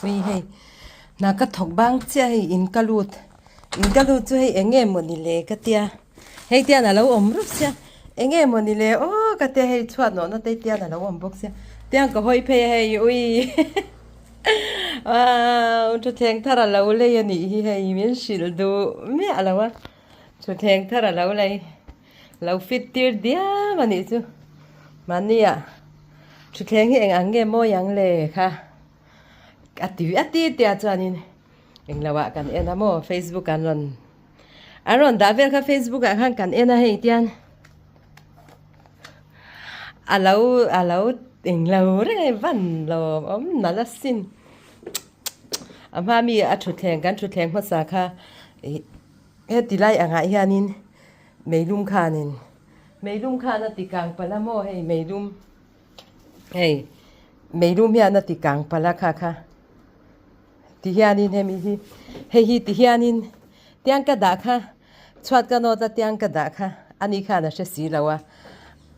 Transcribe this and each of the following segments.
vì hay na cái thọc băng chia hay in kalut cho hay anh em muốn đi lệ cái tia hay tia là lâu ôm rút xe anh em muốn đi lệ ô cái tia hay chuột nó tây tia là lâu ôm bốc xe tia có hơi phê hay ui à cho thằng thà là lâu lấy nhỉ hay miếng xịt đồ mẹ là wa cho thằng thà là lâu lấy lâu fit tiêu dia mà nhỉ chứ mà nhỉ à cho thằng hiện anh em mua yang lệ ha ati tia cho anh anh lawa kan ena mo Facebook aron da ver ka Facebook kan kan ena hei tian alo anh lâu re van lo na la sin ama mi a thu theng ma sa kha he tilai anga hianin meilum khanin meilum khana ti kang pala mo hei meilum ya na ti kang pala kha ti hianin hi ti hianin tiang ka da kha chhuat ka no ta tiang ka da kha ani kha na she si lawa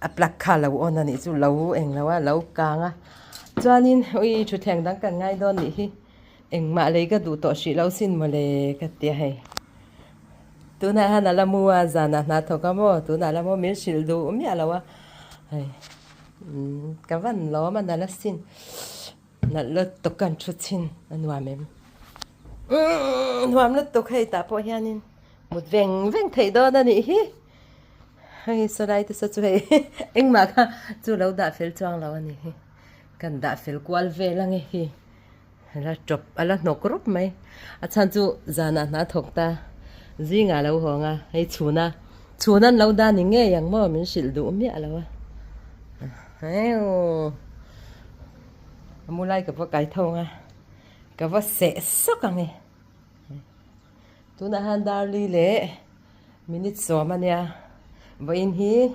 a plak kha lo on ani chu lo eng lawa lo kanga chuanin ui thu theng dang kan ngai don ni hi eng ma le ka du to shi lo sin ma le ka tia hei tu na ha na la mua zana na tho ka mo tu na la mo min sil du mi alawa hei ka van lo ma na la sin na lo to kan chu chin anwa mem nuam lo to khai ta po hianin một veng thầy đó đó nị hay sau đây tôi sẽ chơi anh mà chú lâu đã phê choang lâu nị cần đã phê qual về là nghe là chụp là nó group mấy chan chú già na thọc ta gì ngà lâu hồ ngà hay chú na lâu đã nị nghe yang mò mình xịt đủ mía lâu hay mua lại cái cái thong cái sẽ sốc càng nghe tu na han dar li le minute so mania vain hi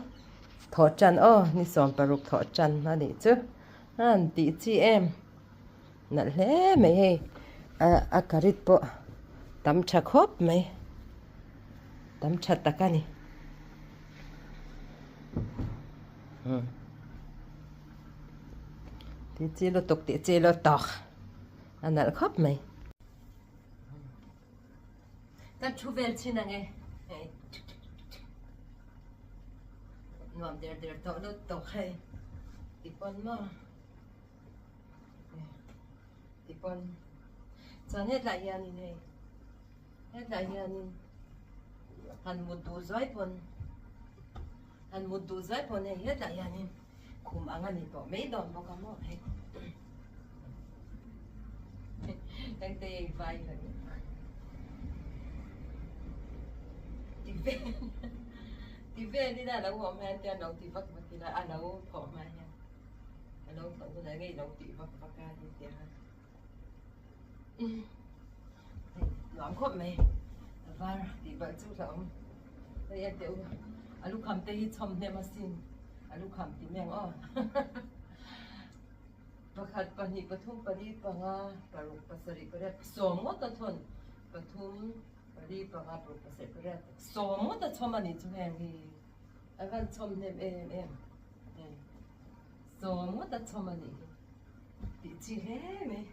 tho chan ni som paruk tho chan na ni chu han ti chi em na le me he a karit po tam cha khop me tam cha takani ti chi lo tok ti chi lo tok anal khop me ta chu vel chin ange nuam der to lo to hay tipon mo tipon chan hết lại yan ni hết lại yan han một du zoi pon hay hết lại yan ni kum angan ni to mấy don mo ka mo hay đang tê vai rồi thì về đi là nấu hôm nay tiền nấu thì vắt thì là nấu thọ mà nha nấu thọ cái này ngay nấu thì vắt ca thì tiền nóng khóc mày và thì vợ chú sống đây em tiểu lúc cầm tay chom thêm mà xin lúc cầm thì mèo và khát pani pathum pani panga paruk pasari kore somo ta thon pathum đi vào gặp được sẽ có ra số một là cho mình chú em thì anh chom em số một là cho mình thì chỉ thế mày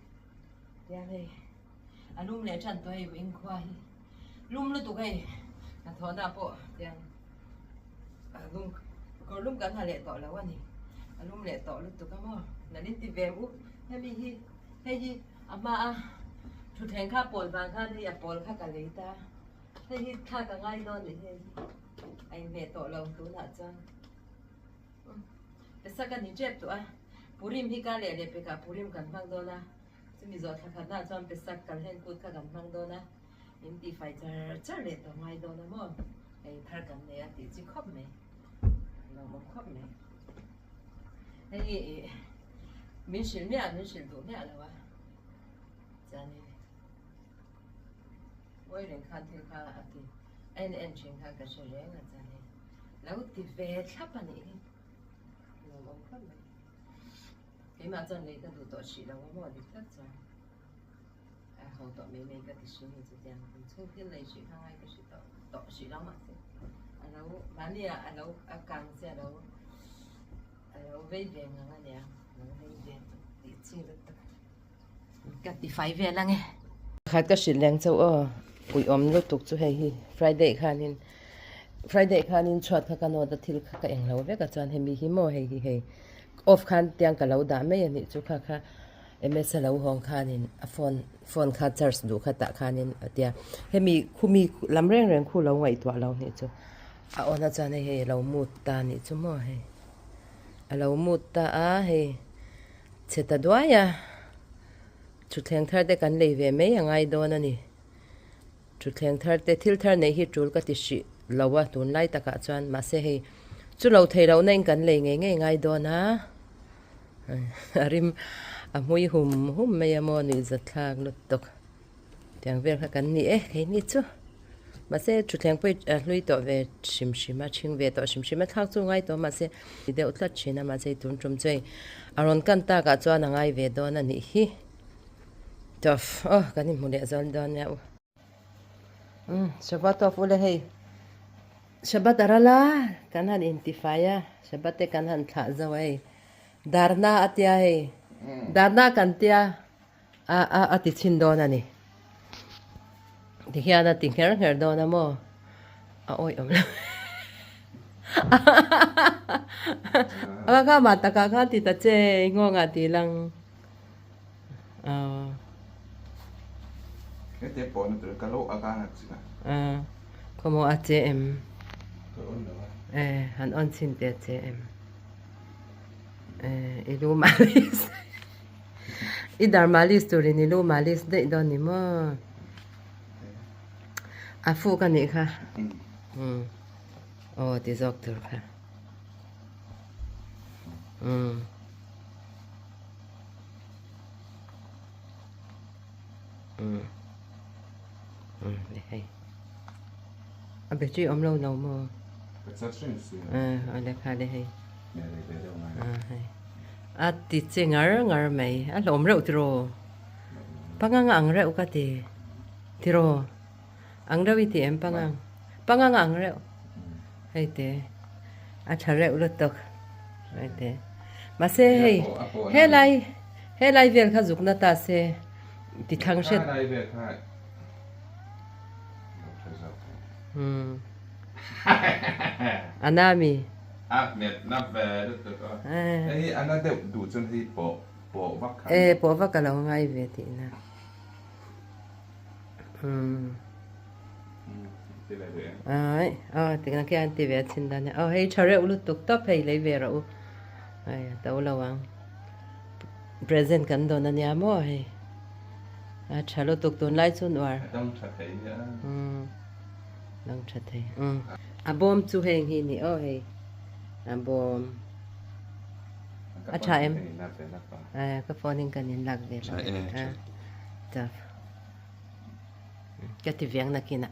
đây này anh lùm lấy chân tôi bên khoai lùm lúc tụi cái là thọ đạp bộ đây lùm có lùm cái thằng lệ tỏ là quan gì lùm lệ tỏ lúc tụi cái mò là đi tìm về ú hay gì mà chú thèn khá bồi vàng khá thì bồi khá cả lấy ta thì khá cả ngay đó để anh mẹ tổ lòng tú nạ cho bây giờ cái này chết tụi purim hi cả lệ để cả purim cần mang đó na chứ mình giờ khá nạ cho bây giờ cần hen cút khá cần mang đó na mình đi phải chờ lệ tổ ngay đó na mò anh thà cần này thì chỉ khóc mày nó muốn khóc mày thì mình xin đủ mẹ là vậy ôi lần khăn thì khá thì anh chuyện khá cái sự rẻ là này lâu thì về thắp anh ấy nó mong khóc này cái mà chân này cái đồ tổ sĩ là có một thất rồi hậu tổ mấy cái thì suy nghĩ cho mình chung cái này sự khá hay cái sự tổ sĩ lắm mà lâu bán đi lâu càng xe lâu vây về ngang này lâu vây về thì chi được cái tí phải về là nghe khát cái xịt leng châu ui lúc tục chú hay Friday khanin chhuat kha kan oda thil kha ka englo ve ka chuan hemi hi mo hei off khan tiang ka lo da me ani chu kha ms lo hong khanin a phone kha charge du kha ta khanin atia hemi khumi lamreng reng khu lo ngai twa lo ni chu a ona chan hei lo mut ta ni chu mo hei a lo mut ta a hei cheta dwaya chu thleng thar te kan lei ve me angai don ani chu thleng thar te thil thar nei hi tul ka ti shi lawa tun lai taka chuan ma se hei chu lo thei lo nen kan lei ngai do na arim a hui hum me amo ni zathak lut tok tiang ver kha kan ni hei ni chu ma se chu thleng poi hlui to ve shimshima ching ve to shimshima thak chu ngai to ma se de utlat china ma se tun tum chei aron kan ta ka chuan angai ve do na ni hi tof kan ni mule zon don ya Shabbat of ule hei Shabbat arala kanhan intifaya Shabbat te kanhan tha zawai darna atia hei darna kantia ati chin dona ni dihiana tingher dona mo oi ka mata ka ti ta che ngonga ti lang cái bộ nó từ cái lỗ ở cái này como ATM han on sin de ATM ilu malis idar malis turin ilu malis de don ni mo afu kan ni kha ti zok tur kha hey abe chi om lo no mo ale kha le hey hey ti che ngar mai a lom reu tro pangang ang reu ka ti tiro ang reu ti em pangang ang reu hey te a tha reu lo tok hey te ma se hey lai vel kha zuk na ta se ti thang shet Anami. Net nắp về được rồi. Ấy anh đã đủ chân thì bộ vắt cả. Bộ vắt cả lòng ngay về thì na. Thì cái anh ti về xin đàn. Hey chare ulu tuk top hey lấy về rồi. Tao lâu ang. Present kan don anh em mo hey. Chalo tuk don lại chun war. Đông chặt thấy nhá. Đông chặt thấy. Bom chu heng hi ni hey. Bom. Cha em. Cái phone hình kan in lag về. Cái ti viang na kina.